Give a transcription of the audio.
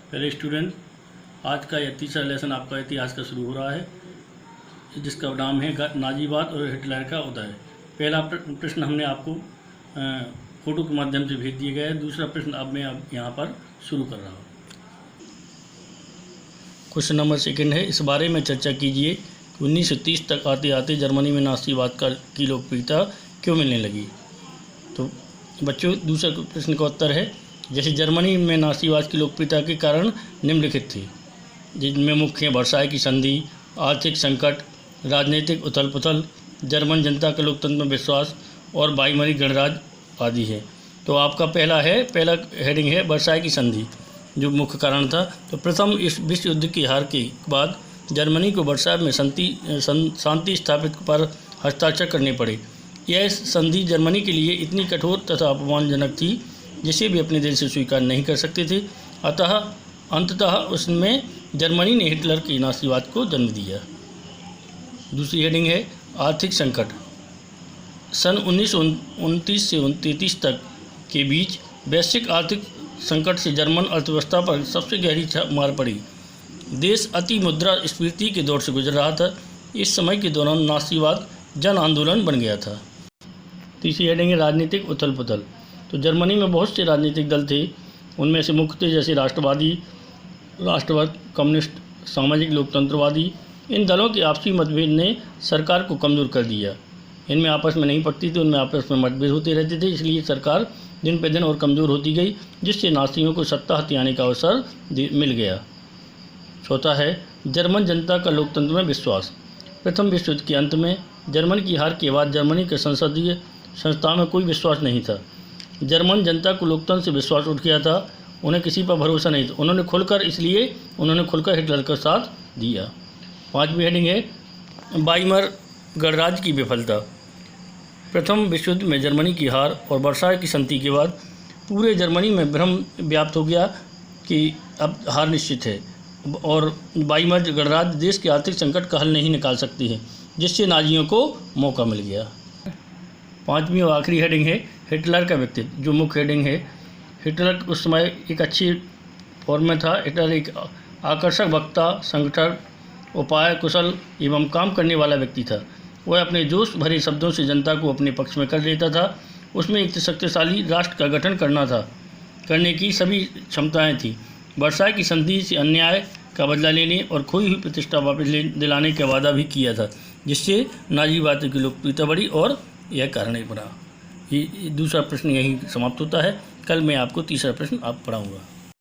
पहले स्टूडेंट, आज का यह तीसरा लेसन आपका इतिहास का शुरू हो रहा है, जिसका नाम है नाजीवाद और हिटलर का उदय। पहला प्रश्न हमने आपको फोटो के माध्यम से भेज दिया गया है। दूसरा प्रश्न अब मैं यहाँ पर शुरू कर रहा हूँ। क्वेश्चन नंबर 2 है, इस बारे में चर्चा कीजिए कि 1930 तक आते आते जर्मनी में नाजीवाद की लोकप्रियता क्यों मिलने लगी। तो बच्चों, दूसरा प्रश्न का उत्तर है, जैसे जर्मनी में नाजीवाद की लोकप्रियता के कारण निम्नलिखित थे, जिनमें मुख्य वर्साई की संधि, आर्थिक संकट, राजनीतिक उथल पुथल, जर्मन जनता का लोकतंत्र में विश्वास और वाइमरी गणराज्य आदि है। तो आपका पहला हेडिंग है वर्साई की संधि, जो मुख्य कारण था। तो प्रथम इस विश्व युद्ध की हार के बाद जर्मनी को वर्साई में शांति स्थापित पर हस्ताक्षर करने पड़े। यह संधि जर्मनी के लिए इतनी कठोर तथा अपमानजनक थी जिसे भी अपने दिल से स्वीकार नहीं कर सकते थे। अंततः उसमें जर्मनी ने हिटलर के नाजीवाद को जन्म दिया। दूसरी हेडिंग है आर्थिक संकट। सन 1929 से 1933 तक के बीच वैश्विक आर्थिक संकट से जर्मन अर्थव्यवस्था पर सबसे गहरी मार पड़ी। देश अति मुद्रास्फीति के दौर से गुजर रहा था। इस समय के दौरान नाजीवाद जन आंदोलन बन गया था। तीसरी हेडिंग है राजनीतिक उथल पुथल। तो जर्मनी में बहुत से राजनीतिक दल थे। उनमें से मुख्य थे जैसे राष्ट्रवाद, कम्युनिस्ट, सामाजिक लोकतंत्रवादी। इन दलों के आपसी मतभेद ने सरकार को कमज़ोर कर दिया। इनमें आपस में नहीं पड़ती थी, उनमें आपस में मतभेद होते रहते थे, इसलिए सरकार दिन पे दिन और कमज़ोर होती गई, जिससे नाज़ियों को सत्ता हथियाने का अवसर मिल गया। चौथा है जर्मन जनता का लोकतंत्र में विश्वास। प्रथम विश्व युद्ध के अंत में जर्मन की हार के बाद जर्मनी के संसदीय संस्थाओं में कोई विश्वास नहीं था। जर्मन जनता को लोकतंत्र से विश्वास उठ गया था, उन्हें किसी पर भरोसा नहीं था। उन्होंने खुलकर हिटलर का साथ दिया। पांचवी हेडिंग है वाइमर गणराज्य की विफलता। प्रथम विश्व युद्ध में जर्मनी की हार और वर्साई की संधि के बाद पूरे जर्मनी में भ्रम व्याप्त हो गया कि अब हार निश्चित है और वाइमर गणराज्य देश के आर्थिक संकट का हल नहीं निकाल सकती है, जिससे नाजियों को मौका मिल गया। पांचवी और आखिरी हेडिंग है हिटलर का व्यक्तित्व, जो मुख्य हेडिंग है। हिटलर उस समय एक अच्छी फॉर्म में था। हिटलर एक आकर्षक वक्ता, संगठक, उपाय कुशल एवं काम करने वाला व्यक्ति था। वह अपने जोश भरे शब्दों से जनता को अपने पक्ष में कर लेता था। उसमें एक शक्तिशाली राष्ट्र का गठन करने की सभी क्षमताएं थीं। वर्साई की संधि से अन्याय का बदला लेने और खोई हुई प्रतिष्ठा वापस दिलाने का वादा भी किया था, जिससे नाजीवाद की लोकप्रियता बढ़ी और यह कारण बना। ये दूसरा प्रश्न यहीं समाप्त होता है। कल मैं आपको तीसरा प्रश्न पढ़ाऊँगा।